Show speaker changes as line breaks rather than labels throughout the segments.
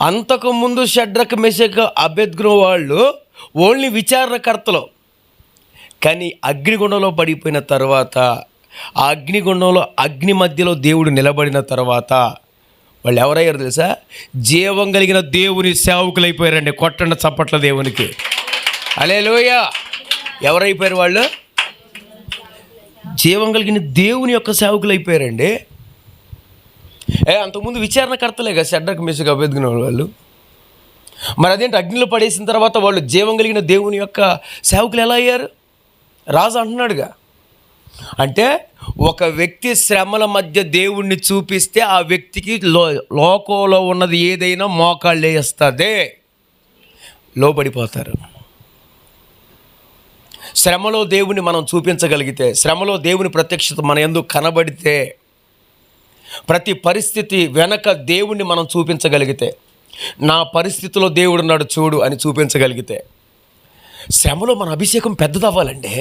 అంతకుముందు షడ్రక్ మెషక్ అబేద్నెగో వాళ్ళు ఓన్లీ విచారణకర్తలు. కానీ అగ్నిగుండంలో పడిపోయిన తర్వాత, ఆ అగ్నిగుండంలో అగ్ని మధ్యలో దేవుడు నిలబడిన తర్వాత వాళ్ళు ఎవరయ్యారు తెలుసా? జీవం కలిగిన దేవుని సేవకులు అయిపోయారండి. కొట్టండి చప్పట్ల దేవునికి. హల్లెలూయా. ఎవరైపోయారు వాళ్ళు? జీవం కలిగిన దేవుని యొక్క సేవకులు అయిపోయారండి. అంతకుముందు విచారణకర్తలే కదా షడ్రక్ మెషక్ అబేద్నెగో వాళ్ళు. మరి అదేంటి అగ్నిలో పడేసిన తర్వాత వాళ్ళు జీవం కలిగిన దేవుని యొక్క సేవకులు ఎలా అయ్యారు? రాజు అంటున్నాడుగా. అంటే ఒక వ్యక్తి శ్రమల మధ్య దేవుణ్ణి చూపిస్తే ఆ వ్యక్తికి లోకంలో ఉన్నది ఏదైనా మోకాళ్ళు వేస్తుంది, లోబడిపోతారు. శ్రమలో దేవుని మనం చూపించగలిగితే, శ్రమలో దేవుని ప్రత్యక్షత మన యందు కనబడితే, ప్రతి పరిస్థితి వెనక దేవుణ్ణి మనం చూపించగలిగితే, నా పరిస్థితిలో దేవుడు ఉన్నాడు చూడు అని చూపించగలిగితే, శ్రమలో మన అభిషేకం పెద్దదవ్వాలండి.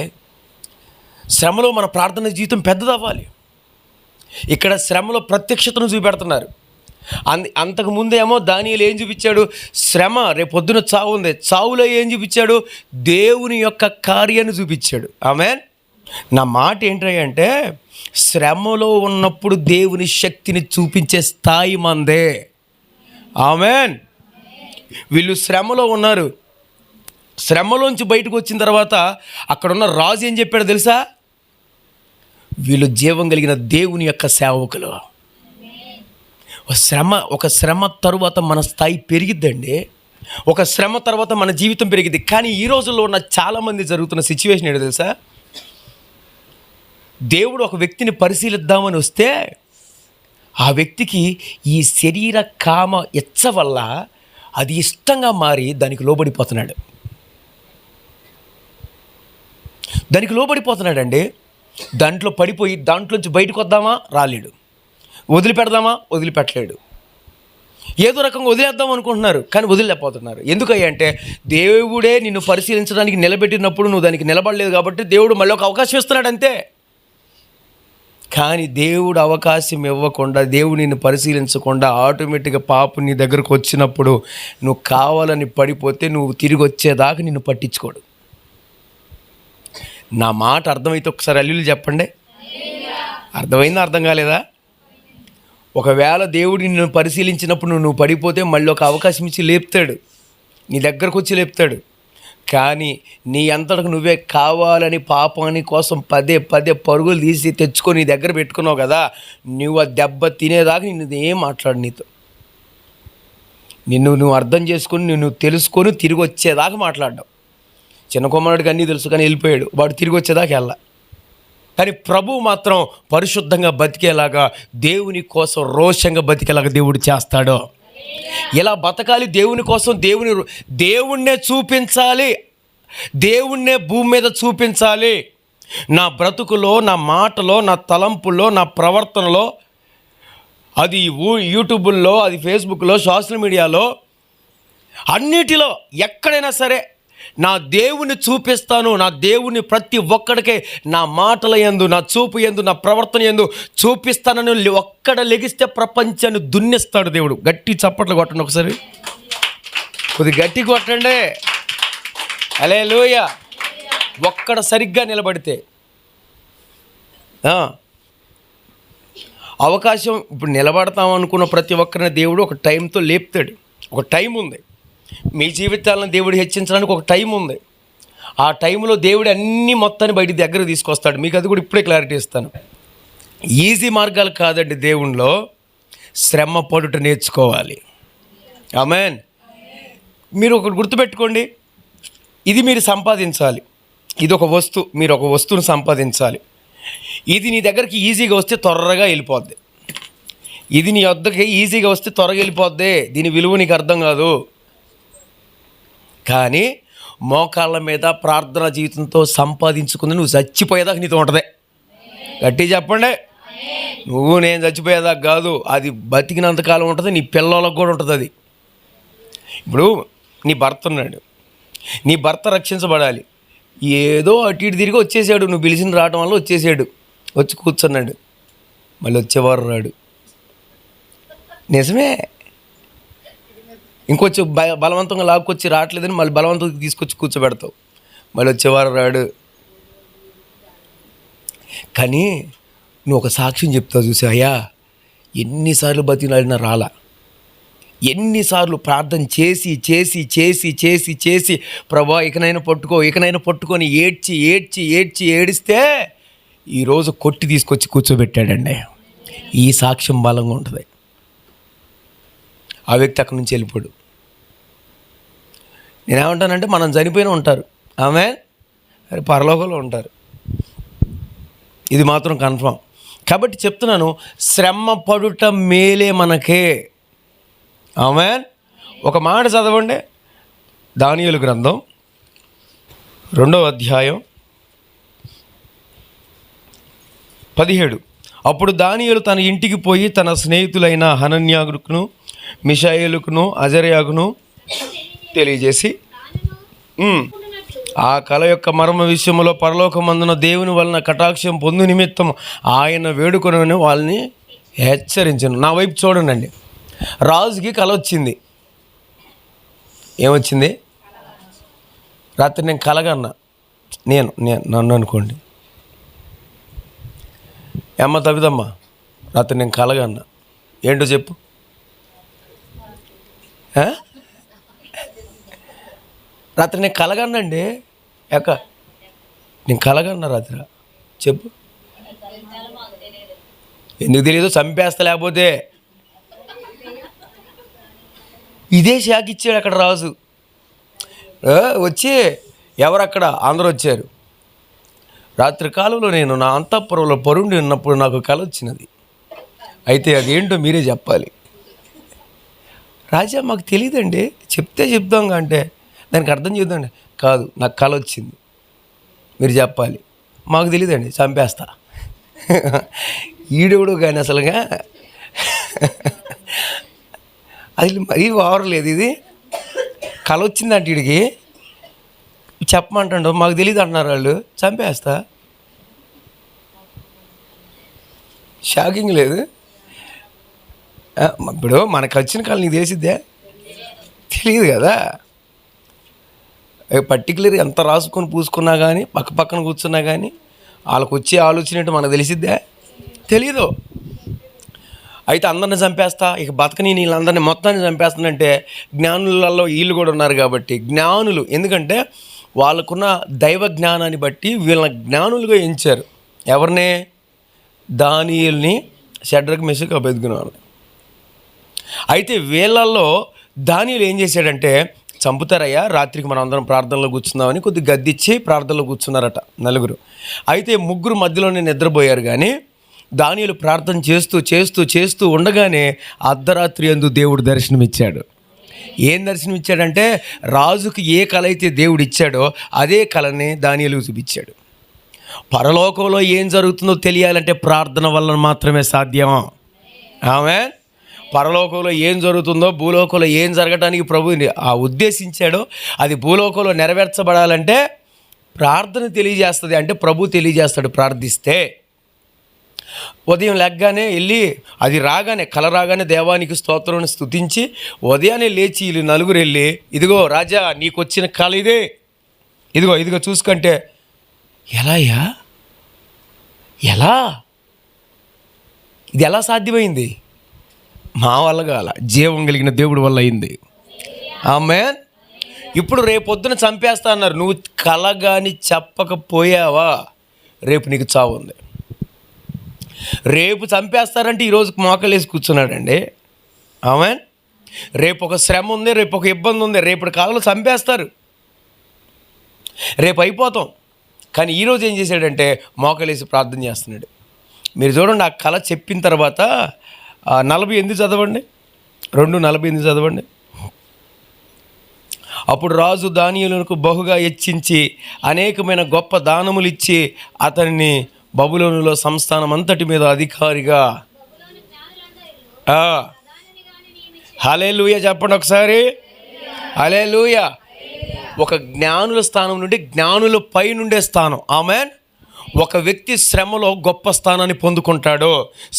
శ్రమలో మన ప్రార్థన జీవితం పెద్దదవ్వాలి. ఇక్కడ శ్రమలో ప్రత్యక్షతను చూపెడుతున్నారు. అంతకుముందేమో దానియేలు ఏం చూపించాడు? శ్రమ, రేపొద్దున చావు ఉంది, చావులో ఏం చూపించాడు? దేవుని యొక్క కార్యాన్ని చూపించాడు. ఆమేన్. నా మాట ఏంటంటే, శ్రమలో ఉన్నప్పుడు దేవుని శక్తిని చూపించే స్థాయి మందే. ఆమేన్. వీళ్ళు శ్రమలో ఉన్నారు. శ్రమలోంచి బయటకు వచ్చిన తర్వాత అక్కడున్న రాజు ఏం చెప్పాడు తెలుసా? వీళ్ళు జీవం కలిగిన దేవుని యొక్క సేవకులు. ఒక శ్రమ తరువాత మన స్థాయి పెరిగిద్దండి. ఒక శ్రమ తర్వాత మన జీవితం పెరిగిద్ది. కానీ ఈ రోజుల్లో ఉన్న చాలామంది జరుగుతున్న సిచ్యువేషన్ ఏంటో తెలుసా? దేవుడు ఒక వ్యక్తిని పరిశీలిద్దామని వస్తే ఆ వ్యక్తికి ఈ శరీర కామ ఇచ్చ వల్ల అది ఇష్టంగా మారి దానికి లోబడిపోతున్నాడండి. దాంట్లో పడిపోయి దాంట్లోంచి బయటకు వద్దామా? రాలేడు. వదిలిపెడదామా? వదిలిపెట్టలేడు. ఏదో రకంగా వదిలేద్దాం అనుకుంటున్నారు, కానీ వదిలేకపోతున్నారు. ఎందుకయ్యా అంటే, దేవుడే నిన్ను పరిశీలించడానికి నిలబెట్టినప్పుడు నువ్వు దానికి నిలబడలేదు కాబట్టి దేవుడు మళ్ళీ ఒక అవకాశం ఇస్తున్నాడు అంతే. కానీ దేవుడు అవకాశం ఇవ్వకుండా, దేవుడు నిన్ను పరిశీలించకుండా ఆటోమేటిక్గా పాపం నీ దగ్గరకు వచ్చినప్పుడు నువ్వు కావాలని పడిపోతే నువ్వు తిరిగి వచ్చేదాకా నిన్ను పట్టించుకోడు. నా మాట అర్థమైతే ఒకసారి అల్లులు చెప్పండి. అర్థమైందా? అర్థం కాలేదా? ఒకవేళ దేవుడు నిన్ను పరిశీలించినప్పుడు నువ్వు పడిపోతే మళ్ళీ ఒక అవకాశం ఇచ్చి లేపుతాడు, నీ దగ్గరకు వచ్చి లేపుతాడు. కానీ నీ అంతటకు నువ్వే కావాలని పాపాని కోసం పదే పరుగులు తీసి తెచ్చుకొని నీ దగ్గర పెట్టుకున్నావు కదా, నువ్వు ఆ దెబ్బ తినేదాకా నిన్ను ఏం మాట్లాడు. నువ్వు అర్థం చేసుకొని నువ్వు తెలుసుకొని తిరిగి వచ్చేదాకా మాట్లాడ్డావు. చిన్న కుమారుడికి అన్నీ తెలుసు కానీ వెళ్ళిపోయాడు, వాడు తిరిగి వచ్చేదాకా వెళ్ళా. కానీ ప్రభువు మాత్రం పరిశుద్ధంగా బతికేలాగా, దేవుని కోసం రోషంగా బతికేలాగా దేవుడు చేస్తాడు. ఇలా బతకాలి దేవుని కోసం. దేవుణ్ణే చూపించాలి, దేవుణ్ణే భూమి మీద చూపించాలి. నా బ్రతుకులో, నా మాటలో, నా తలంపుల్లో, నా ప్రవర్తనలో, అది యూట్యూబుల్లో, అది ఫేస్బుక్లో, సోషల్ మీడియాలో, అన్నిటిలో ఎక్కడైనా సరే నా దేవుని చూపిస్తాను. నా దేవుని ప్రతి ఒక్కడికే నా మాటల యందు, నా చూపు యందు, నా ప్రవర్తన యందు చూపిస్తానని ఒక్కడ లెగిస్తే ప్రపంచాన్ని దున్నిస్తాడు దేవుడు. గట్టి చప్పట్లు కొట్టండి ఒకసారి, కొద్ది గట్టి కొట్టండి. హల్లెలూయా. ఒక్కడ సరిగ్గా నిలబడితే అవకాశం. ఇప్పుడు నిలబడతాం అనుకున్న ప్రతి ఒక్కరిని దేవుడు ఒక టైంతో లేపుతాడు. ఒక టైం ఉంది. మీ జీవితాలను దేవుడు హెచ్చించడానికి ఒక టైం ఉంది. ఆ టైంలో దేవుడు అన్ని మొత్తాన్ని బయట దగ్గర తీసుకొస్తాడు. మీకు అది కూడా ఇప్పుడే క్లారిటీ ఇస్తాను. ఈజీ మార్గాలు కాదండి దేవునిలో, శ్రమ పడుట నేర్చుకోవాలి. ఆమేన్. మీరు ఒకటి గుర్తుపెట్టుకోండి, ఇది మీరు సంపాదించాలి. ఇది ఒక వస్తువు, మీరు ఒక వస్తువును సంపాదించాలి. ఇది నీ దగ్గరికి ఈజీగా వస్తే త్వరగా వెళ్ళిపోద్ది. ఇది నీ వద్దకి ఈజీగా వస్తే త్వరగా వెళ్ళిపోద్ది. దీని విలువ నీకు అర్థం కాదు. కానీ మోకాళ్ళ మీద ప్రార్థనా జీవితంతో సంపాదించుకుంది నువ్వు చచ్చిపోయేదాకా నీతో ఉంటుంది. గట్టి చెప్పండి. నేను చచ్చిపోయేదాకా కాదు, అది బతికినంతకాలం ఉంటుంది. నీ పిల్లలకు కూడా ఉంటుంది. అది ఇప్పుడు నీ భర్త ఉన్నాడు, నీ భర్త రక్షించబడాలి. ఏదో అటు ఇటు తిరిగి వచ్చేసాడు, నువ్వు పిలిచిన రావడం వల్ల వచ్చేసాడు, వచ్చి కూర్చున్నాడు, మళ్ళీ వచ్చేవారు రాడు. నిజమే. ఇంకొచ్చి బలవంతంగా లాక్కొచ్చి రావట్లేదని మళ్ళీ బలవంతంగా తీసుకొచ్చి కూర్చోబెడతావు, మళ్ళీ వచ్చేవారు రాడు. కానీ నువ్వు ఒక సాక్ష్యం చెప్తావు చూసి, అయ్యా ఎన్నిసార్లు బతిలాడినా రాలా, ఎన్నిసార్లు ప్రార్థన చేసి చేసి చేసి చేసి చేసి ప్రభా ఇకనైనా పట్టుకొని ఏడిస్తే ఈరోజు కొట్టి తీసుకొచ్చి కూర్చోబెట్టాడండి. ఈ సాక్ష్యం బలంగా ఉంటుంది. ఆ వ్యక్తి అక్కడి నుంచి వెళ్ళిపోడు. నేనేమంటానంటే మనం చనిపోయినా ఉంటారు, ఆమె పరలోకంలో ఉంటారు, ఇది మాత్రం కన్ఫర్మ్. కాబట్టి చెప్తున్నాను, శ్రమ పడుట మేలే మనకే. ఆమేన్. ఒక మాట చదవండి, దానియేలు గ్రంథం 2వ అధ్యాయం 17. అప్పుడు దానియేలు తన ఇంటికి పోయి తన స్నేహితులైన హనన్యాకును మిషాయేలుకును అజర్యాకును తెలియజేసి ఆ కళ యొక్క మర్మ విషయంలో పరలోకమందున దేవుని వలన కటాక్షం పొందు నిమిత్తం ఆయన వేడుకొనని వాళ్ళని హెచ్చరించను. నా వైపు చూడండి, రాజుకి కళ వచ్చింది. ఏమొచ్చింది? రాత్రి నేను కలగన్నా, నేను నన్ను అనుకోండి, అమ్మ తవిదమ్మా రాత్రి నేను కలగన్నా. ఏంటో చెప్పు. రాత్రి నేను కలగన్నండి. నేను కలగన్నా రాత్రి, చెప్పు. ఎందుకు తెలియదు? చంపేస్తా లేకపోతే. ఇదే షాక్ ఇచ్చాడు అక్కడ రాజు. వచ్చి ఎవరక్కడ? అందరూ వచ్చారు. రాత్రి కాలంలో నేను నా అంతఃపురంలో పరుండి ఉన్నప్పుడు నాకు కల వచ్చినది, అయితే అదేంటో మీరే చెప్పాలి. రాజా మాకు తెలియదండి, చెప్తే చెప్తాం అంటే దానికి అర్థం చేద్దండి. కాదు, నాకు కల వచ్చింది, మీరు చెప్పాలి. మాకు తెలియదండి, చంపేస్తా. ఈడెవడు కానీ అసలుగా అది మరీ ఓవరలేదు. ఇది కల వచ్చిందంటే వీడికి చెప్పమంటాడు, మాకు తెలియదు అంటున్నారు వాళ్ళు, చంపేస్తా. షాకింగ్ లేదు? ఇప్పుడు మనకు వచ్చిన కళ నీకు తెలిసిద్దే? తెలియదు కదా. పర్టికులర్ ఎంత రాసుకొని పూసుకున్నా కానీ, పక్కన కూర్చున్నా కానీ వాళ్ళకు వచ్చే ఆలోచన ఏంటో మనకు తెలిసిద్దే? తెలీదు. అయితే అందరిని చంపేస్తా, ఇక బతకని వీళ్ళందరినీ మొత్తాన్ని చంపేస్తానంటే జ్ఞానులలో వీళ్ళు కూడా ఉన్నారు కాబట్టి జ్ఞానులు, ఎందుకంటే వాళ్ళకున్న దైవ జ్ఞానాన్ని బట్టి వీళ్ళని జ్ఞానులుగా ఎంచారు. ఎవరిని? దానియేలుని, షడ్రక్ మెషక్ అబేద్గోను. అయితే వీళ్ళల్లో దానియేలు ఏం చేశాడంటే, చంపుతారయ్యా, రాత్రికి మనం అందరం ప్రార్థనలో కూర్చుందామని కొద్దిగా గద్దిచ్చి ప్రార్థనలో కూర్చున్నారట నలుగురు. అయితే ముగ్గురు మధ్యలోనే నిద్రపోయారు. కానీ దానియేలు ప్రార్థన చేస్తూ చేస్తూ చేస్తూ ఉండగానే అర్ధరాత్రి యందు దేవుడు దర్శనమిచ్చాడు. ఏం దర్శనమిచ్చాడంటే, రాజుకి ఏ కళ అయితే దేవుడు ఇచ్చాడో అదే కళని దానియేలుకు చూపించాడు. పరలోకంలో ఏం జరుగుతుందో తెలియాలంటే ప్రార్థన వల్ల మాత్రమే సాధ్యం. ఆమేన్. పరలోకంలో ఏం జరుగుతుందో, భూలోకంలో ఏం జరగడానికి ప్రభు ఆ ఉద్దేశించాడో అది భూలోకంలో నెరవేర్చబడాలంటే ప్రార్థన తెలియజేస్తుంది. అంటే ప్రభు తెలియజేస్తాడు ప్రార్థిస్తే. ఉదయం లెగ్గానే వెళ్ళి అది రాగానే కల రాగానే దేవానికి స్తోత్రాన్ని స్తుతించి ఉదయాన్నే లేచి వీళ్ళు నలుగురు వెళ్ళి, ఇదిగో రాజా నీకు వచ్చిన కళ ఇదే, ఇదిగో చూసుకుంటే, ఎలాయ్యా, ఎలా ఇది ఎలా సాధ్యమైంది? మా వల్ల కాల, జీవం కలిగిన దేవుడి వల్ల అయింది. ఆమేన్. ఇప్పుడు రేపొద్దున చంపేస్తా అన్నారు, నువ్వు కల కానీ చెప్పకపోయావా రేపు నీకు చావు ఉంది. రేపు చంపేస్తారంటే ఈరోజు మోకలేసి కూర్చున్నాడండి. ఆమేన్. రేపు ఒక శ్రమ ఉంది, రేపు ఒక ఇబ్బంది ఉంది, రేపటి కాలంలో చంపేస్తారు, రేపు అయిపోతాం. కానీ ఈరోజు ఏం చేశాడంటే మోకలేసి ప్రార్థన చేస్తున్నాడు. మీరు చూడండి, ఆ కళ చెప్పిన తర్వాత 48 చదవండి, 2:48 చదవండి. అప్పుడు రాజు దానియేలునకు బహుగా హెచ్చించి అనేకమైన గొప్ప దానములు ఇచ్చి అతనిని బబులోనులో సంస్థానం అంతటి మీద అధికారిగా. హల్లెలూయా చెప్పండి ఒకసారి, హల్లెలూయా. ఒక జ్ఞానుల స్థానం నుండి జ్ఞానుల పై నుండే స్థానం. ఆమేన్. ఒక వ్యక్తి శ్రమలో గొప్ప స్థానాన్ని పొందుకుంటాడు.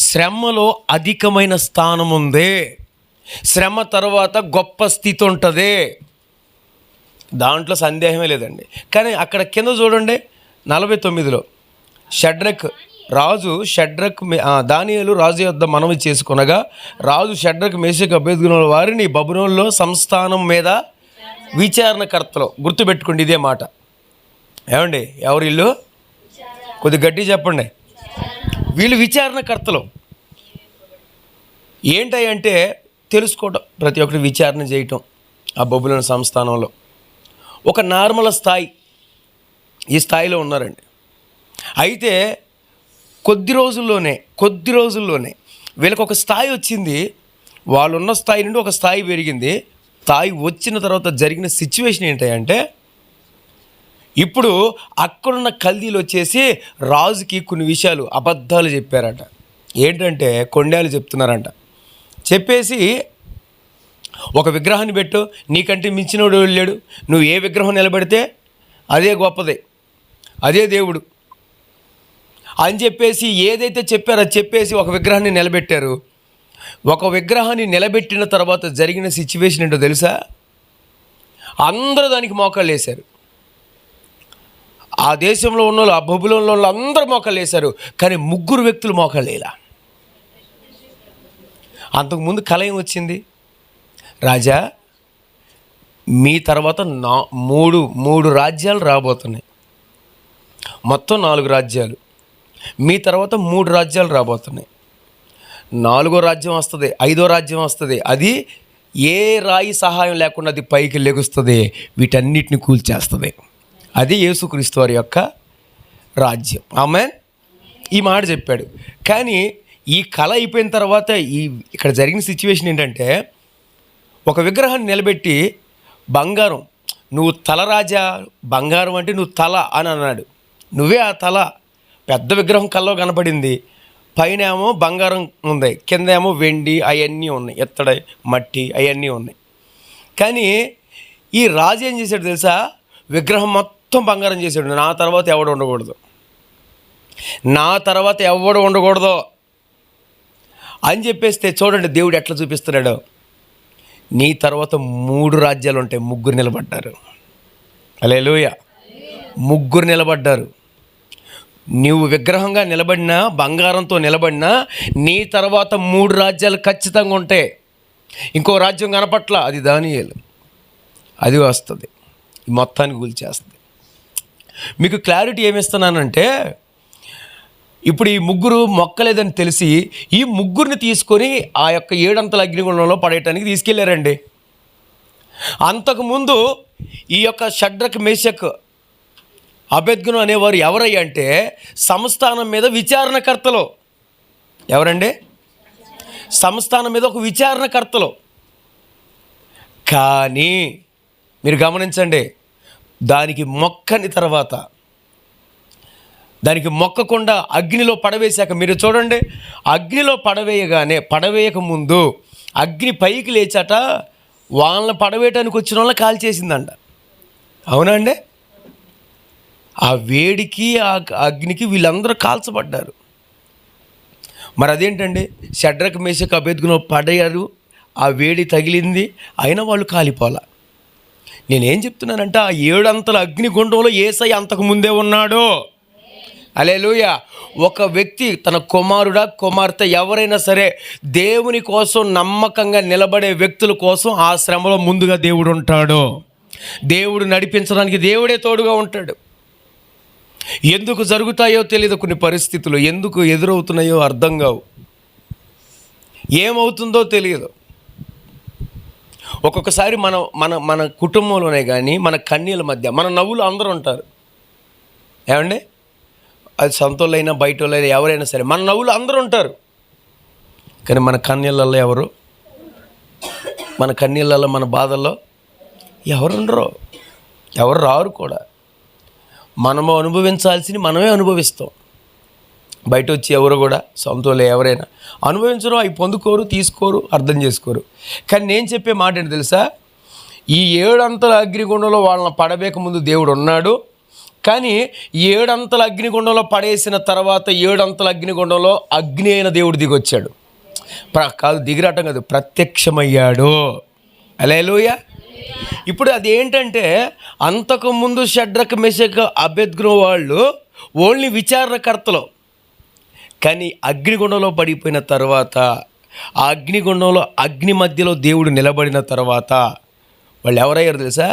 శ్రమలో అధికమైన స్థానం ఉంది. శ్రమ తర్వాత గొప్ప స్థితి ఉంటుంది, దాంట్లో సందేహమే లేదండి. కానీ అక్కడ కింద చూడండి 49లో దానియేలు రాజు యొద్ద మనవి చేసుకొనగా రాజు షడ్రక్ మేషక్ అబేద్గోల వారిని బబులోనులో సంస్థానం మీద విచారణకర్తలు. గుర్తుపెట్టుకోండి ఇదే మాట. ఏమండి ఎవరు వీళ్ళు? కొద్ది గట్టి చెప్పండి. వీళ్ళు విచారణకర్తలు. ఏంటంటే తెలుసుకోవడం, ప్రతి ఒక్కటి విచారణ చేయటం. ఆ బబులోను సంస్థానంలో ఒక నార్మల్ స్థాయి, ఈ స్థాయిలో ఉన్నారండి. అయితే కొద్ది రోజుల్లోనే వీళ్ళకి ఒక స్థాయి వచ్చింది. వాళ్ళున్న స్థాయి నుండి ఒక స్థాయి పెరిగింది. స్థాయి వచ్చిన తర్వాత జరిగిన సిచ్యువేషన్ ఏంటంటే, ఇప్పుడు అక్కడున్న కల్దీలు వచ్చేసి రాజుకి కొన్ని విషయాలు అబద్ధాలు చెప్పారట. ఏంటంటే కొండేలు చెప్తున్నారంట. చెప్పేసి ఒక విగ్రహాన్ని పెట్టు, నీకంటే మించినోడు వెళ్ళాడు, నువ్వు ఏ విగ్రహం నిలబెడితే అదే గొప్పదే, అదే దేవుడు అని చెప్పేసి ఏదైతే చెప్పారో చెప్పేసి ఒక విగ్రహాన్ని నిలబెట్టారు. ఒక విగ్రహాన్ని నిలబెట్టిన తర్వాత జరిగిన సిచ్యువేషన్ ఏంటో తెలుసా? అందరూ దానికి మోకాళ్ళు వేశారు. ఆ దేశంలో ఉన్న వాళ్ళు, ఆ బబులోనులో ఉన్న అందరూ మోకాళ్ళు వేశారు. కానీ 3 వ్యక్తులు మోకాళ్ళు వేయలా. అంతకుముందు కల ఏం వచ్చింది? రాజా, మీ తర్వాత 3 రాజ్యాలు రాబోతున్నాయి. మొత్తం 4 రాజ్యాలు. మీ తర్వాత 3 రాజ్యాలు రాబోతున్నాయి. 4వ రాజ్యం వస్తుంది, 5వ రాజ్యం వస్తుంది. అది ఏ రాయి సహాయం లేకుండా అది పైకి లెగుస్తుంది, వీటన్నిటిని కూల్చేస్తుంది. అది యేసుక్రీస్తు వారి యొక్క రాజ్యం. ఆమేన్. ఈ మాట చెప్పాడు. కానీ ఈ కళ అయిపోయిన తర్వాత ఇక్కడ జరిగిన సిచ్యువేషన్ ఏంటంటే, ఒక విగ్రహాన్ని నిలబెట్టి బంగారం, నువ్వు తల రాజా, బంగారం అంటే నువ్వు తల అని అన్నాడు. నువ్వే ఆ తల. పెద్ద విగ్రహం కల్లో కనపడింది. పైన ఏమో బంగారం ఉంది, కింద ఏమో వెండి అవన్నీ ఉన్నాయి, ఎత్తడి మట్టి అవన్నీ ఉన్నాయి. కానీ ఈ రాజు ఏం చేశాడు తెలుసా? విగ్రహం మొత్తం బంగారం చేశాడు. నా తర్వాత ఎవడు ఉండకూడదు అని చెప్పేస్తే చూడండి దేవుడు ఎట్లా చూపిస్తున్నాడు. నీ తర్వాత 3 రాజ్యాలు ఉంటాయి. 3 నిలబడ్డారు. హల్లెలూయా. 3 నిలబడ్డారు. నువ్వు విగ్రహంగా నిలబడినా, బంగారంతో నిలబడినా, నీ తర్వాత 3 రాజ్యాలు ఖచ్చితంగా ఉంటాయి. ఇంకో రాజ్యం కనపట్ల, అది దానియేలు. అది వస్తుంది, ఈ మొత్తాన్ని కూల్చేస్తుంది. మీకు క్లారిటీ ఏమిస్తున్నానంటే, ఇప్పుడు ఈ 3 మొక్కలేదని తెలిసి ఈ 3ని తీసుకొని ఆ యొక్క 7 అంతల అగ్నిగుండంలో పడేయటానికి తీసుకెళ్ళారండి. అంతకుముందు ఈ యొక్క షడ్రక్ మేషక్ అబేద్గోను అనేవారు ఎవరయ్యా అంటే, సంస్థానం మీద విచారణకర్తలు. ఎవరండి? సంస్థానం మీద ఒక విచారణకర్తలు. కానీ మీరు గమనించండి, దానికి మొక్కకుండా అగ్నిలో పడవేశాక, మీరు చూడండి, అగ్నిలో పడవేయక ముందు అగ్ని పైకి లేచాట, వాళ్ళని పడవేయటానికి వచ్చిన వాళ్ళని కాల్చేసిందంట. అవునా అండి? ఆ వేడికి, ఆ అగ్నికి వీళ్ళందరూ కాల్చబడ్డారు. మరి అదేంటండి? షడ్రక్ మేషక్ అబేద్గోను పడయారు, ఆ వేడి తగిలింది, అయినా వాళ్ళు కాలిపోలా. నేనేం చెప్తున్నానంటే, ఆ 7 అంతల అగ్నిగుండంలో యేసయ్య అంతకు ముందే ఉన్నాడు. హల్లెలూయా. ఒక వ్యక్తి తన కుమార్తె ఎవరైనా సరే దేవుని కోసం నమ్మకంగా నిలబడే వ్యక్తుల కోసం ఆ శ్రమలో ముందుగా దేవుడు ఉంటాడు. దేవుడు నడిపించడానికి దేవుడే తోడుగా ఉంటాడు. ఎందుకు జరుగుతాయో తెలియదు కొన్ని పరిస్థితులు, ఎందుకు ఎదురవుతున్నాయో అర్థం కావు, ఏమవుతుందో తెలియదు. ఒక్కొక్కసారి మన కుటుంబంలోనే కానీ, మన కన్నీళ్ళ మధ్య మన నవ్వులు అందరూ ఉంటారు. ఏమండి? అది సొంతోళ్ళైనా బయటోళ్ళైనా ఎవరైనా సరే మన నవ్వులు అందరూ ఉంటారు. కానీ మన కన్నీళ్ళల్లో ఎవరు? మన కన్నీళ్ళల్లో, మన బాధల్లో ఎవరు ఉండరు, ఎవరు రారు కూడా. మనము అనుభవించాల్సింది మనమే అనుభవిస్తాం. బయట వచ్చి ఎవరు కూడా, సొంతోళ్ళు ఎవరైనా అనుభవించరు, అవి పొందుకోరు, తీసుకోరు, అర్థం చేసుకోరు. కానీ నేను చెప్పే మాట ఏంటి తెలుసా? ఈ 7 అంతల అగ్నిగుండంలో వాళ్ళని పడవేక ముందు దేవుడు ఉన్నాడు. కానీ 7 అంతల అగ్నిగుండంలో పడేసిన తర్వాత 7 అంతల అగ్నిగుండంలో అగ్ని అయిన దేవుడు దిగొచ్చాడు. కాదు, దిగిరాటం కాదు, ప్రత్యక్షమయ్యాడు. హల్లెలూయా. ఇప్పుడు అది ఏంటంటే, అంతకుముందు షడ్రక్ మెషక్ అబేద్నెగో వాళ్ళు ఓన్లీ విచారణకర్తలు. కానీ అగ్నిగుండంలో పడిపోయిన తర్వాత, ఆ అగ్నిగుండంలో అగ్ని మధ్యలో దేవుడు నిలబడిన తర్వాత వాళ్ళు ఎవరయ్యారు తెలుసా?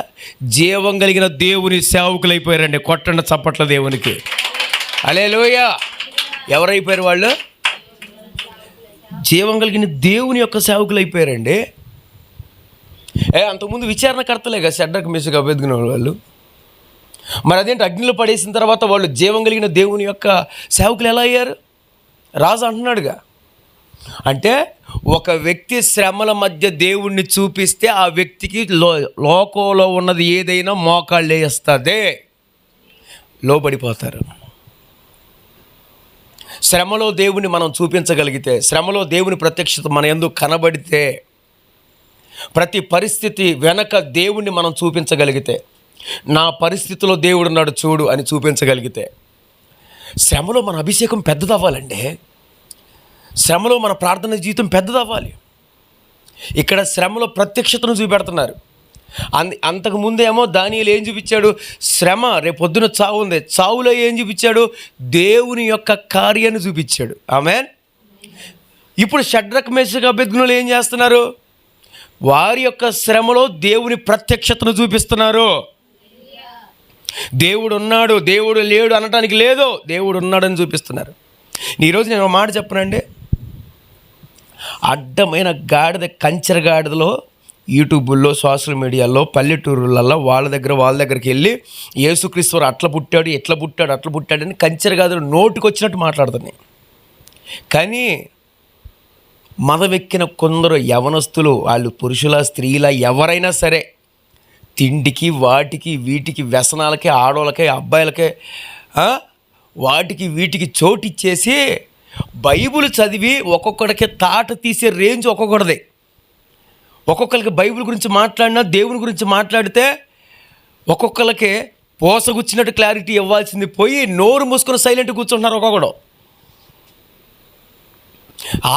జీవం కలిగిన దేవుని సేవకులు అయిపోయారండి. కొట్టండి చప్పట్ల దేవునికి. హల్లెలూయా. ఎవరైపోయారు వాళ్ళు? జీవం కలిగిన దేవుని యొక్క సేవకులు అయిపోయారండి. అంతకుముందు విచారణకర్తలే కదా షడ్రక్ మెషక్ అబేద్నెగో వాళ్ళు. మరి అదేంటి, అగ్నిలో పడేసిన తర్వాత వాళ్ళు జీవం కలిగిన దేవుని యొక్క సేవకులు ఎలా అయ్యారు? రాజు అంటున్నాడుగా. అంటే ఒక వ్యక్తి శ్రమల మధ్య దేవుణ్ణి చూపిస్తే ఆ వ్యక్తికి లోకంలో ఉన్నది ఏదైనా మోకాళ్ళు వేస్తుంది, లోబడిపోతారు. శ్రమలో దేవుని మనం చూపించగలిగితే, శ్రమలో దేవుని ప్రత్యక్షత మన యందు కనబడితే, ప్రతి పరిస్థితి వెనక దేవుణ్ణి మనం చూపించగలిగితే, నా పరిస్థితిలో దేవుడు ఉన్నాడు చూడు అని చూపించగలిగితే, శ్రమలో మన అభిషేకం పెద్దదవ్వాలండి. శ్రమలో మన ప్రార్థన జీవితం పెద్దదవ్వాలి. ఇక్కడ శ్రమలో ప్రత్యక్షతను చూపెడుతున్నారు. అంతకుముందేమో దానియేలు ఏం చూపించాడు? శ్రమ, రేపొద్దున చావు ఉంది, చావులో ఏం చూపించాడు? దేవుని యొక్క కార్యాన్ని చూపించాడు. ఆమేన్. ఇప్పుడు షడ్రక్ మెషక్ అబేద్నెగోలు ఏం చేస్తున్నారు? వారి యొక్క శ్రమలో దేవుని ప్రత్యక్షతను చూపిస్తున్నారు. దేవుడు ఉన్నాడు, దేవుడు లేడు అనటానికి లేదు, దేవుడు ఉన్నాడని చూపిస్తున్నారు. ఈరోజు నేను ఒక మాట చెప్పనండి. అడ్డమైన గాడిద, కంచెర గాడిదలో యూట్యూబుల్లో, సోషల్ మీడియాలో, పల్లెటూరులలో వాళ్ళ దగ్గరికి వెళ్ళి యేసుక్రీస్తు అట్లా పుట్టాడు, ఎట్లా పుట్టాడు, అట్లా పుట్టాడని కంచెర గాడిదలు నోటికి వచ్చినట్టు మాట్లాడుతున్నాయి. కానీ మదవెక్కిన కొందరు యవనస్తులు, వాళ్ళు పురుషుల స్త్రీల ఎవరైనా సరే, తిండికి వాటికి వీటికి వ్యసనాలకే, ఆడోళ్ళకే అబ్బాయిలకే వాటికి వీటికి చోటిచ్చేసి బైబిల్ చదివి ఒక్కొక్కడికి తాట తీసే రేంజ్ ఒక్కొక్కటిది. ఒక్కొక్కరికి బైబిల్ గురించి మాట్లాడినా, దేవుని గురించి మాట్లాడితే ఒక్కొక్కరికి పోసగుచ్చినట్టు క్లారిటీ ఇవ్వాల్సింది పోయి నోరు మూసుకొని సైలెంట్ కూర్చుంటున్నారు. ఒక్కొక్కడు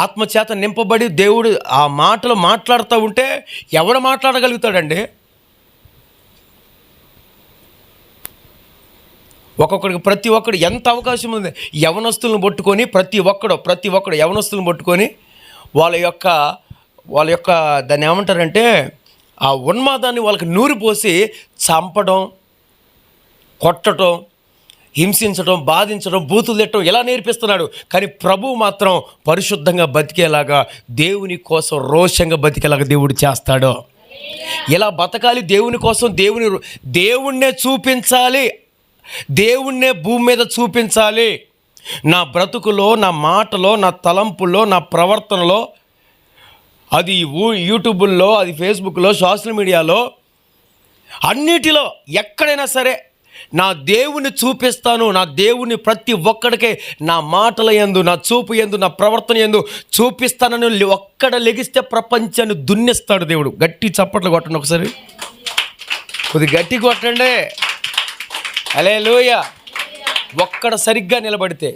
ఆత్మచేత నింపబడి దేవుడు ఆ మాటలు మాట్లాడుతూ ఉంటే ఎవడు మాట్లాడగలుగుతాడండి? ఒక్కొక్కడికి ప్రతి ఒక్కడు ఎంత అవకాశం ఉంది. యవనస్తులను పట్టుకొని ప్రతి ఒక్కడు యవనస్తులను పట్టుకొని వాళ్ళ యొక్క దాన్ని ఏమంటారంటే, ఆ ఉన్మాదాన్ని వాళ్ళకి నూరిపోసి చంపడం, కొట్టడం, హింసించడం, బాధించడం, బూతులు తిట్టడం ఇలా నేర్పిస్తున్నాడు. కానీ ప్రభువు మాత్రం పరిశుద్ధంగా బతికేలాగా, దేవుని కోసం రోషంగా బతికేలాగా దేవుడు చేస్తాడు. ఇలా బతకాలి, దేవుని కోసం దేవుణ్ణే చూపించాలి, దేవుణ్ణే భూమి మీద చూపించాలి. నా బ్రతుకులో, నా మాటలో, నా తలంపుల్లో, నా ప్రవర్తనలో, అది యూట్యూబుల్లో, అది ఫేస్బుక్లో, సోషల్ మీడియాలో, అన్నిటిలో ఎక్కడైనా సరే నా దేవుని చూపిస్తాను. నా దేవుని ప్రతి ఒక్కడికే నా మాటల యందు, నా చూపు యందు, నా ప్రవర్తన యందు చూపిస్తానని ఒక్కడ లెగిస్తే ప్రపంచాన్ని దున్నేస్తాడు దేవుడు. గట్టి చప్పట్లు కొట్టండి ఒకసారి, కొద్ది గట్టి కొట్టండి. హల్లెలూయా. ఒక్కడ సరిగ్గా నిలబడితే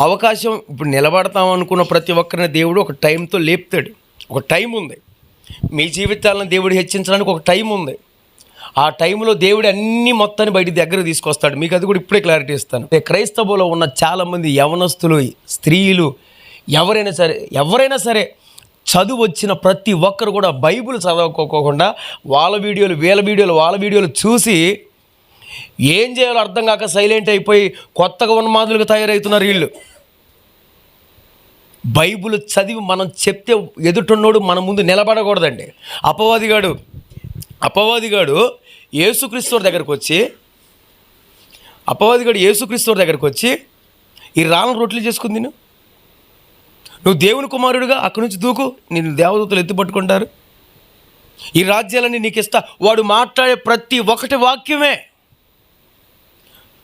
అవకాశం, ఇప్పుడు నిలబడతాం అనుకున్న ప్రతి ఒక్కరిని దేవుడు ఒక టైంతో లేపుతాడు. ఒక టైం ఉంది. మీ జీవితాలను దేవుడు హెచ్చించడానికి ఒక టైం ఉంది. ఆ టైంలో దేవుడు అన్ని మొత్తాన్ని బయట దగ్గర తీసుకొస్తాడు. మీకు అది కూడా ఇప్పుడే క్లారిటీ ఇస్తాను. క్రైస్తవులో ఉన్న చాలామంది యవనస్తులు, స్త్రీలు, ఎవరైనా సరే చదువు వచ్చిన ప్రతి ఒక్కరు కూడా బైబిల్ చదవకోకుండా వాళ్ళ వీడియోలు చూసి ఏం చేయాలో అర్థం కాక సైలెంట్ అయిపోయి కొత్తగా ఉన్మాదులుగా తయారవుతున్నారు వీళ్ళు. బైబిల్ చదివి మనం చెప్తే ఎదుటిన్నోడు మన ముందు నిలబడకూడదండి. అపవాదిగాడు యేసుక్రీస్తు దగ్గరకు వచ్చి ఈ రాళ్ళ రొట్టెలు చేసుకుంది, నువ్వు దేవుని కుమారుడుగా అక్కడి నుంచి దూకు, నేను దేవదూతలు ఎత్తి పట్టుకుంటారు, ఈ రాజ్యాలన్నీ నీకు ఇస్తా. వాడు మాట్లాడే ప్రతి ఒక్కటి వాక్యమే.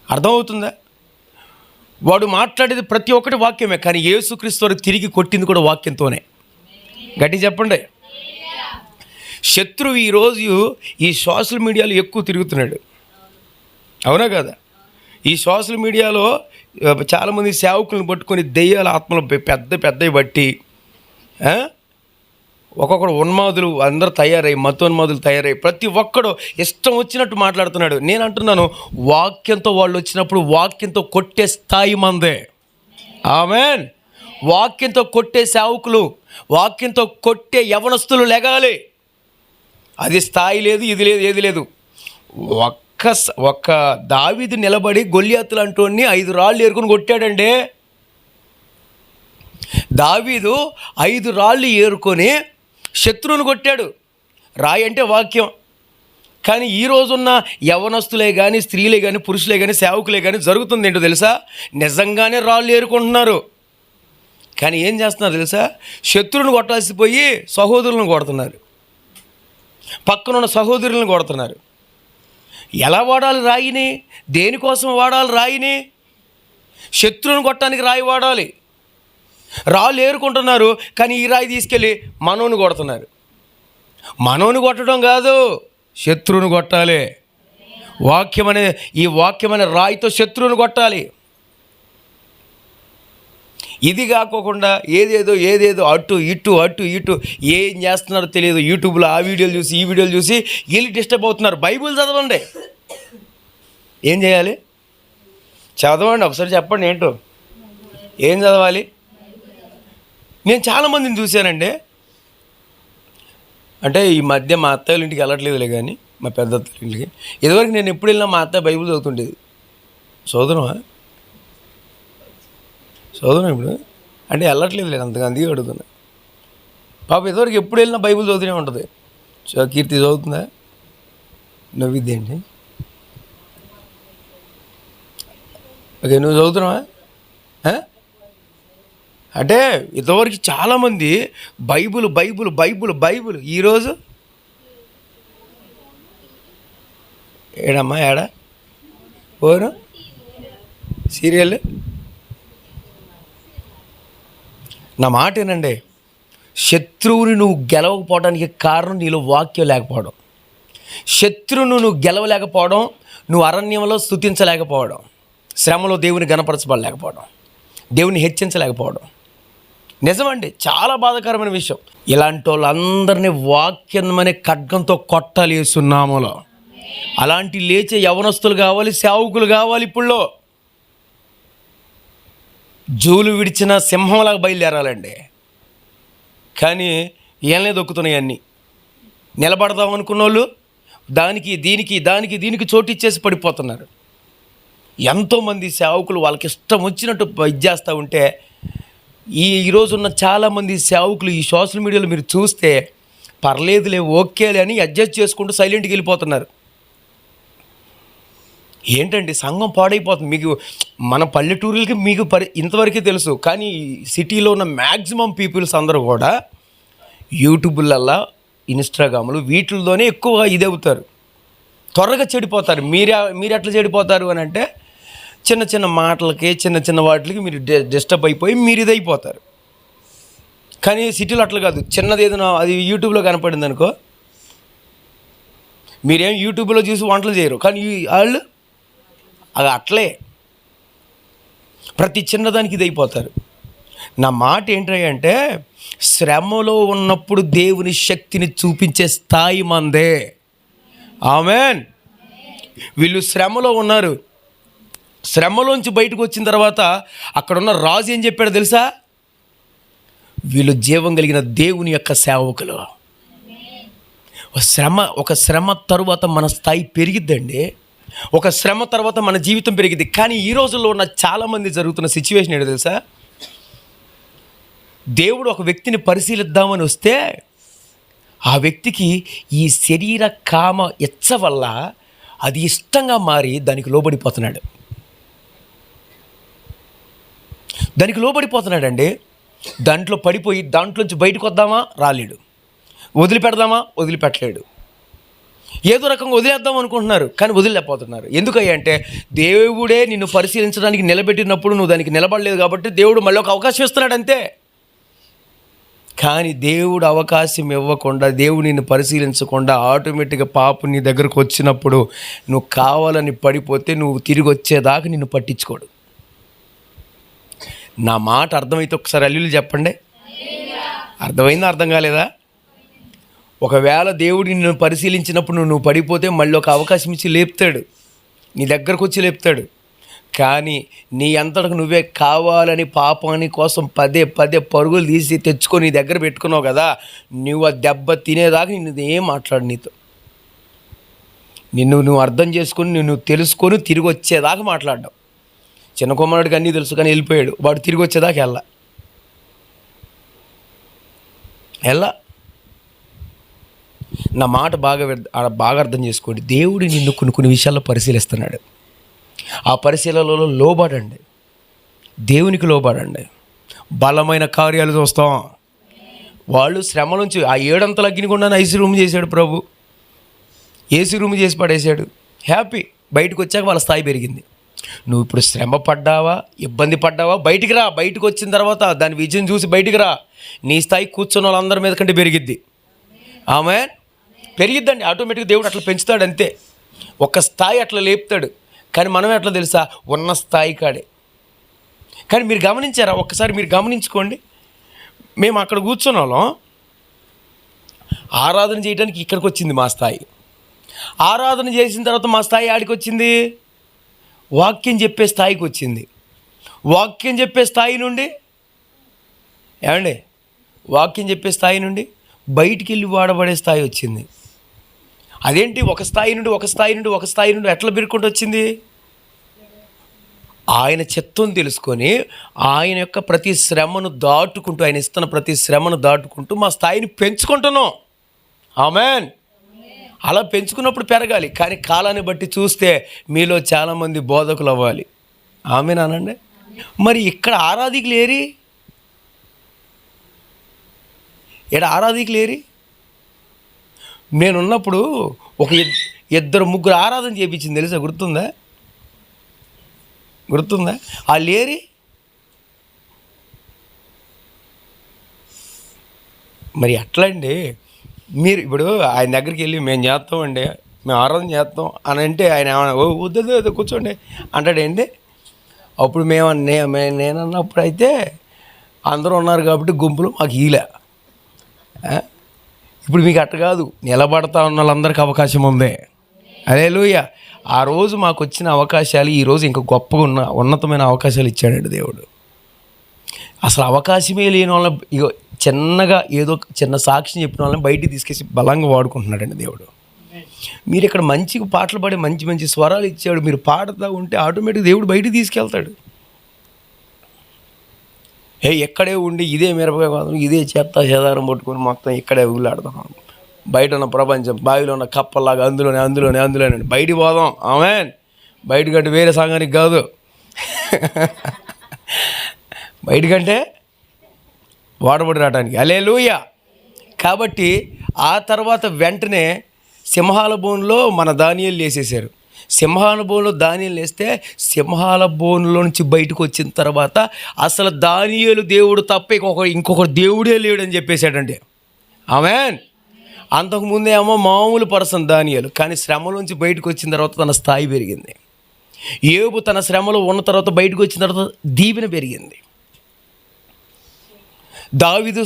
అర్థమవుతుందా? వాడు మాట్లాడేది ప్రతి ఒక్కటి వాక్యమే. కానీ యేసుక్రీస్తు వారు తిరిగి కొట్టింది కూడా వాక్యంతోనే. గట్టి చెప్పండి. శత్రువు ఈరోజు ఈ సోషల్ మీడియాలో ఎక్కువ తిరుగుతున్నాడు, అవునా కదా? ఈ సోషల్ మీడియాలో చాలామంది సేవకులను పట్టుకొని దెయ్యాల ఆత్మలు పెద్దవి బట్టి ఒక్కొక్కడు ఉన్మాదులు అందరూ తయారై మతోన్మాదులు తయారై ప్రతి ఒక్కడు ఇష్టం వచ్చినట్టు మాట్లాడుతున్నాడు. నేను అంటున్నాను, వాక్యంతో వాళ్ళు వచ్చినప్పుడు వాక్యంతో కొట్టే స్థాయి మందే. ఆమేన్. వాక్యంతో కొట్టే సేవకులు, వాక్యంతో కొట్టే యవనస్తులు లెగాలి. అది స్థాయి లేదు, ఇది లేదు, ఏది లేదు. ఒక్క దావీదు నిలబడి గొల్యాతులు అంటోని 5 రాళ్ళు ఏరుకొని కొట్టాడండి. దావీదు 5 రాళ్ళు ఏరుకొని శత్రువుని కొట్టాడు. రాయి అంటే వాక్యం. కానీ ఈ రోజున్న యవనస్తులే కానీ, స్త్రీలే కానీ, పురుషులే కానీ, సేవకులే కానీ జరుగుతుంది ఏంటో తెలుసా? నిజంగానే రాళ్ళు ఏరుకుంటున్నారు. కానీ ఏం చేస్తున్నారు తెలుసా? శత్రువుని కొట్టాల్సిపోయి సహోదరులను కొడుతున్నారు, పక్కనున్న సహోదరులను కొడుతున్నారు. ఎలా వాడాలి రాయిని? దేనికోసం వాడాలి రాయిని? శత్రువుని కొట్టడానికి రాయి వాడాలి. రాళ్ళు ఏరుకుంటున్నారు, కానీ ఈ రాయి తీసుకెళ్ళి మనోని కొడుతున్నారు. మనోని కొట్టడం కాదు, శత్రువుని కొట్టాలి. ఈ వాక్యమనే రాయితో శత్రువుని కొట్టాలి. ఇది కాకోకుండా ఏదేదో అటు ఇటు ఏం చేస్తున్నారో తెలియదు. యూట్యూబ్లో ఆ వీడియోలు చూసి ఈ వీడియోలు చూసి వీళ్ళు డిస్టర్బ్ అవుతున్నారు. బైబిల్ చదవండి. ఏం చేయాలి? చదవండి. ఒకసారి చెప్పండి ఏంటో, ఏం చదవాలి? నేను చాలామందిని చూశానండి. అంటే ఈ మధ్య మా అత్తయ్య ఇంటికి వెళ్ళట్లేదులే, కానీ మా పెద్ద అత్తయ్య ఇంటికి. ఇదివరకు నేను ఎప్పుడు వెళ్ళినా మా అత్తయ్య బైబిల్ చదువుతుండేది. చదువుతున్నావా? ఇప్పుడు అంటే వెళ్ళట్లేదు లేదు, అందుకే అడుగుతున్నా. పాప ఇదివరకు ఎప్పుడు వెళ్ళినా బైబిల్ చదువుతూనే ఉంటుంది. కీర్తి చదువుతుందా? నవ్విద్దేంటి? ఓకే, నువ్వు చదువుతున్నావా? అంటే ఇదివరకు చాలామంది బైబుల్ ఈరోజు ఏడమ్మా ఏడా పోరు సీరియల్. నా మాట ఏనండి, శత్రువుని నువ్వు గెలవకపోవడానికి కారణం నీలో వాక్యం లేకపోవడం. శత్రువును నువ్వు గెలవలేకపోవడం, నువ్వు అరణ్యంలో స్తుతించలేకపోవడం, శ్రమలో దేవుని గణపరచబడలేకపోవడం, దేవుని హెచ్చించలేకపోవడం. నిజమండి, చాలా బాధాకరమైన విషయం. ఇలాంటి వాళ్ళందరినీ వాక్యం అనే ఖడ్గంతో కొట్టాలి యేసునామములో. అలాంటి లేచే యవనస్తులు కావాలి, సేవకులు కావాలి. ఇప్పుడులో జూలు విడిచిన సింహంలాగా బయలుదేరాలండి. కానీ ఏళ్ళనే దొక్కుతున్నాయి అన్నీ. నిలబడదాం అనుకున్న వాళ్ళు దీనికి చోటిచ్చేసి పడిపోతున్నారు. ఎంతోమంది సేవకులు వాళ్ళకి ఇష్టం వచ్చినట్టు ఇది చేస్తూ ఉంటే, ఈరోజున్న చాలామంది సేవకులు ఈ సోషల్ మీడియాలో మీరు చూస్తే పర్లేదులే, ఓకేలే అని అడ్జస్ట్ చేసుకుంటూ సైలెంట్కి వెళ్ళిపోతున్నారు. ఏంటండి, సంఘం పాడైపోతుంది. మీకు మన పల్లెటూరులకి మీకు ఇంతవరకే తెలుసు, కానీ సిటీలో ఉన్న మ్యాక్సిమం పీపుల్స్ అందరూ కూడా యూట్యూబ్లల్లా, ఇన్స్టాగ్రామ్లు వీటిల్లోనే ఎక్కువ ఇదవుతారు, త్వరగా చెడిపోతారు. మీరు ఎట్లా చెడిపోతారు అని అంటే, చిన్న మాటలకి, చిన్న వాటికి మీరు డిస్టర్బ్ అయిపోయి మీరు ఇదైపోతారు. కానీ సిటీలో అట్లా కాదు. చిన్నది ఏదైనా అది యూట్యూబ్లో కనపడింది అనుకో, మీరేం యూట్యూబ్లో చూసి వంటలు చేయరు, కానీ వాళ్ళు అది అట్లే ప్రతి చిన్నదానికి ఇదైపోతారు. నా మాట ఏంటంటే, శ్రమలో ఉన్నప్పుడు దేవుని శక్తిని చూపించే స్థాయి మందే. ఆమేన్. వీళ్ళు శ్రమలో ఉన్నారు. శ్రమలోంచి బయటకు వచ్చిన తర్వాత అక్కడున్న రాజు ఏం చెప్పాడో తెలుసా? వీళ్ళు జీవం కలిగిన దేవుని యొక్క సేవకులు. ఒక శ్రమ తరువాత మన స్థాయి పెరిగిద్దండి. ఒక శ్రమ తర్వాత మన జీవితం పెరిగిద్ది. కానీ ఈ రోజుల్లో ఉన్న చాలామంది జరుగుతున్న సిచ్యువేషన్ ఏంటో తెలుసా? దేవుడు ఒక వ్యక్తిని పరిశీలిద్దామని వస్తే ఆ వ్యక్తికి ఈ శరీర కామ ఇచ్చ వల్ల అది ఇష్టంగా మారి దానికి లోబడిపోతున్నాడండి. దాంట్లో పడిపోయి దాంట్లోంచి బయటకు వద్దామా, రాలేడు. వదిలిపెట్టలేడు. ఏదో రకంగా వదిలేద్దాం అనుకుంటున్నారు, కానీ వదిలేకపోతున్నారు. ఎందుకయ్యా అంటే, దేవుడే నిన్ను పరిశీలించడానికి నిలబెట్టినప్పుడు నువ్వు దానికి నిలబడలేదు కాబట్టి దేవుడు మళ్ళీ ఒక అవకాశం ఇస్తున్నాడు అంతే. కానీ దేవుడు అవకాశం ఇవ్వకుండా, దేవుడు నిన్ను పరిశీలించకుండా ఆటోమేటిక్గా పాపం నీ దగ్గరకు వచ్చినప్పుడు నువ్వు కావాలని పడిపోతే నువ్వు తిరిగి వచ్చేదాకా నిన్ను పట్టించుకోడు. నా మాట అర్థమైతే ఒకసారి హల్లెలూయా చెప్పండి. అర్థమైందా, అర్థం కాలేదా? ఒకవేళ దేవుడు నిన్ను పరిశీలించినప్పుడు నువ్వు పడిపోతే మళ్ళీ ఒక అవకాశం ఇచ్చి లేపుతాడు, నీ దగ్గరకు వచ్చి లేపుతాడు. కానీ నీ అంతటకు నువ్వే కావాలని పాపాని కోసం పదే పదే పరుగులు తీసి తెచ్చుకొని నీ దగ్గర పెట్టుకున్నావు కదా, నువ్వు ఆ దెబ్బ తినేదాకా నిన్ను ఏం మాట్లాడు నీతో. నువ్వు అర్థం చేసుకొని నిన్ను తెలుసుకొని తిరిగి వచ్చేదాకా మాట్లాడ్డావు. చిన్న కుమారుడికి అన్నీ తెలుసు కానీ వెళ్ళిపోయాడు, వాడు తిరిగి వచ్చేదాకా ఎలా నా మాట బాగా అర్థం చేసుకోండి. దేవుడు నిన్ను కొన్ని విషయాల్లో పరిశీలిస్తున్నాడు. ఆ పరిశీలనలో లోబడండి, దేవునికి లోబడండి. బలమైన కార్యాలు చూస్తాం. వాళ్ళు శ్రమ నుంచి ఆ 7 అగ్నిగుండాన్ని ఐసీ రూమ్ చేశాడు ప్రభు, ఏసీ రూమ్ చేసి పడేశాడు. హ్యాపీ. బయటకు వచ్చాక వాళ్ళ స్థాయి పెరిగింది. నువ్వు ఇప్పుడు శ్రమ పడ్డావా, ఇబ్బంది పడ్డావా, బయటికి రా. బయటకు వచ్చిన తర్వాత దాని విజయం చూసి బయటికి రా. నీ స్థాయి కూర్చున్న వాళ్ళందరి మీద కంటే పెరిగిద్ది. ఆమేన్. పెరిగిద్దండి. ఆటోమేటిక్గా దేవుడు అట్లా పెంచుతాడు అంతే. ఒక స్థాయి అట్లా లేపుతాడు. కానీ మనం ఎట్లా తెలుసా, ఉన్న స్థాయి కాడే. కానీ మీరు గమనించారా, ఒక్కసారి మీరు గమనించుకోండి. మేము అక్కడ కూర్చున్న వాళ్ళం, ఆరాధన చేయడానికి ఇక్కడికి వచ్చింది మా స్థాయి. ఆరాధన చేసిన తర్వాత మా స్థాయి ఆడికి వచ్చింది, వాక్యం చెప్పే స్థాయికి వచ్చింది. వాక్యం చెప్పే స్థాయి నుండి ఏమండి, వాక్యం చెప్పే స్థాయి నుండి బయటికి వెళ్ళి వాడబడే స్థాయి వచ్చింది. అదేంటి, ఒక స్థాయి నుండి ఎట్లా పెరుక్కుంటూ వచ్చింది? ఆయన చిత్తం తెలుసుకొని ఆయన యొక్క ప్రతి శ్రమను దాటుకుంటూ, ఆయన ఇస్తున్న ప్రతి శ్రమను దాటుకుంటూ మా స్థాయిని పెంచుకుంటున్నాం. ఆమేన్. అలా పెంచుకున్నప్పుడు పెరగాలి. కానీ కాలాన్ని బట్టి చూస్తే మీలో చాలామంది బోధకులు అవ్వాలి. ఆమేన్ అనండి. మరి ఇక్కడ ఆరాధికులు ఏరి? నేనున్నప్పుడు ఒక 2-3 ఆరాధన చేయించింది తెలుసా, గుర్తుందా? వాళ్ళు ఏరి? మరి ఎట్లా అండి? మీరు ఇప్పుడు ఆయన దగ్గరికి వెళ్ళి మేము చేస్తామండి, మేము ఆరాధన చేస్తాం అని అంటే ఆయన ఏమన్నా వద్దు కూర్చోండి అంటాడేంటి? అప్పుడు నేనన్నప్పుడు అయితే అందరూ ఉన్నారు కాబట్టి గుంపులు మాకు ఈలే. ఇప్పుడు మీకు అట్ట కాదు, నిలబడతా ఉన్న వాళ్ళందరికీ అవకాశం ఉంది. హల్లెలూయా. ఆ రోజు మాకు వచ్చిన అవకాశాలు ఈరోజు ఇంకా గొప్పగా ఉన్నతమైన అవకాశాలు ఇచ్చాడండి దేవుడు. అసలు అవకాశమే లేని వాళ్ళని ఇగో చిన్నగా ఏదో చిన్న సాక్ష్యం చెప్పిన వాళ్ళని బయటికి తీసుకేసి బలంగా వాడుకుంటున్నాడండి దేవుడు. మీరు ఇక్కడ మంచిగా పాటలు పాడి మంచి స్వరాలు ఇచ్చాడు, మీరు పాడుతూ ఉంటే ఆటోమేటిక్ దేవుడు బయటికి తీసుకెళ్తాడు. ఎక్కడే ఉండి ఇదే మిరపకాయ మాత్రం ఇదే చెదారం పట్టుకొని మొత్తం ఇక్కడే ఊళ్ళాడుతున్నాం. బయట ఉన్న ప్రపంచం బావిలో ఉన్న కప్పల్లాగా అందులోనే బయటికి పోదాం. ఆమేన్. బయటకంటే వేరే సంఘానికి కాదు, బయటకంటే వాడబడి రావడానికి. హల్లెలూయా. కాబట్టి ఆ తర్వాత వెంటనే సింహాల బోనులో మన దానియేలు వేసేసారు. సింహాల బోనులో దానియేలు వేస్తే సింహాల బోనులో నుంచి బయటకు వచ్చిన తర్వాత అసలు దానియేలు దేవుడు తప్ప ఇంకొకరు దేవుడే లేడని చెప్పేశాడండి. ఆమేన్. అంతకుముందే ఏమో మామూలు పర్సన్ దానియేలు, కానీ శ్రమలోంచి బయటకు వచ్చిన తర్వాత తన స్థాయి పెరిగింది. యోబు తన శ్రమలో ఉన్న తర్వాత బయటకు వచ్చిన తర్వాత దీవెన పెరిగింది. దావీదు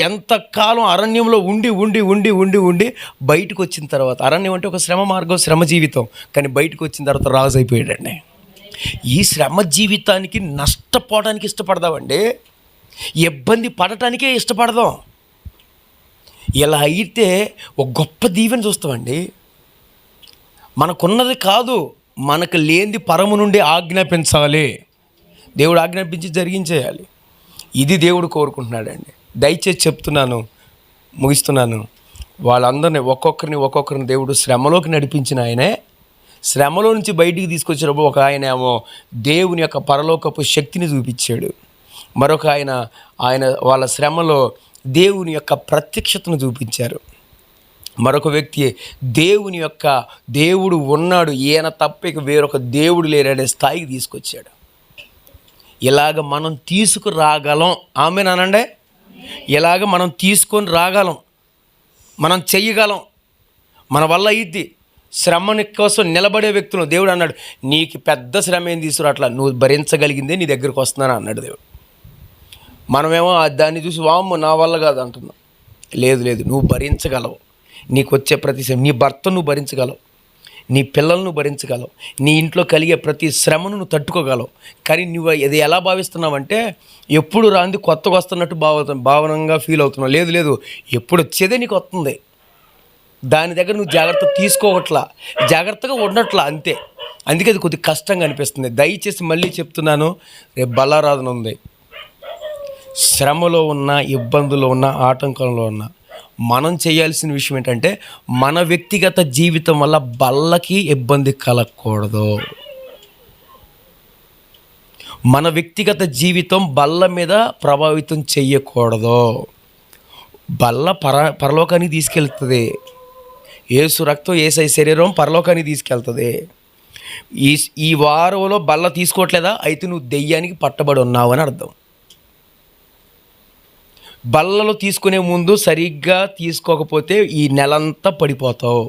ఎంతకాలం అరణ్యంలో ఉండి బయటకు వచ్చిన తర్వాత, అరణ్యం అంటే ఒక శ్రమ మార్గం, శ్రమ జీవితం, కానీ బయటకు వచ్చిన తర్వాత రాజు అయిపోయాడండి. ఈ శ్రమ జీవితానికి నష్టపోవడానికి ఇష్టపడదామండి, ఇబ్బంది పడటానికే ఇష్టపడదాం. ఇలా అయితే ఒక గొప్ప దీవెన చూస్తామండి. మనకున్నది కాదు, మనకు లేనిది పరము నుండి ఆజ్ఞాపించాలి. దేవుడు ఆజ్ఞాపించి జరిగించేయాలి. ఇది దేవుడు కోరుకుంటున్నాడండి. దయచేసి చెప్తున్నాను, ముగిస్తున్నాను. వాళ్ళందరినీ ఒక్కొక్కరిని దేవుడు శ్రమలోకి నడిపించిన ఆయనే, శ్రమలో నుంచి బయటికి తీసుకొచ్చినప్పుడు ఒక ఆయన ఏమో దేవుని యొక్క పరలోకపు శక్తిని చూపించాడు. మరొక ఆయన వాళ్ళ శ్రమలో దేవుని యొక్క ప్రత్యక్షతను చూపించారు. మరొక వ్యక్తి దేవుడు ఉన్నాడు, ఈయన తప్ప ఇక వేరొక దేవుడు లేరనే స్థాయికి తీసుకొచ్చాడు. ఇలాగ మనం తీసుకురాగలం. ఆమేన్ అనండి. ఇలాగ మనం తీసుకొని రాగలం, మనం చెయ్యగలం, మన వల్ల అయ్యిద్ది. శ్రమని కోసం నిలబడే వ్యక్తులు దేవుడు అన్నాడు, నీకు పెద్ద శ్రమ ఏం తీసుకురా, అట్లా నువ్వు భరించగలిగిందే నీ దగ్గరికి వస్తున్నాను అన్నాడు దేవుడు. మనమేమో దాన్ని చూసి వామ్మో నా వల్ల కాదు అంటున్నాం. లేదు లేదు, నువ్వు భరించగలవు. నీకు వచ్చే ప్రతి శ్రమ, నీ భర్త నువ్వు భరించగలవు, నీ పిల్లలను భరించగలవు, నీ ఇంట్లో కలిగే ప్రతి శ్రమను నువ్వు తట్టుకోగలవు. కానీ నువ్వు ఇది ఎలా భావిస్తున్నావంటే ఎప్పుడు రాంది కొత్తగా వస్తున్నట్టు భావనంగా ఫీల్ అవుతున్నావు. లేదు లేదు, ఎప్పుడు వచ్చేదే నీకు వస్తుంది. దాని దగ్గర నువ్వు జాగ్రత్త తీసుకోవట్లా, జాగ్రత్తగా ఉండట్లా, అంతే. అందుకే అది కొద్దిగా కష్టంగా అనిపిస్తుంది. దయచేసి మళ్ళీ చెప్తున్నాను, రేపు బలారాధన ఉంది. శ్రమలో ఉన్న, ఇబ్బందుల్లో ఉన్న, ఆటంకంలో ఉన్న మనం చేయాల్సిన విషయం ఏంటంటే మన వ్యక్తిగత జీవితం వల్ల బల్లకి ఇబ్బంది కలగకూడదు. మన వ్యక్తిగత జీవితం బల్ల మీద ప్రభావితం చెయ్యకూడదు. బల్ల పరలోకానికి తీసుకెళ్తుంది. యేసు రక్తం, యేసయ్య శరీరం పరలోకానికి తీసుకెళ్తుంది. ఈ వారంలో బల్ల తీసుకోవట్లేదా, అయితే నువ్వు దెయ్యానికి పట్టబడి ఉన్నావు అని అర్థం. బల్లలో తీసుకునే ముందు సరిగ్గా తీసుకోకపోతే ఈ నెలంతా పడిపోతావు.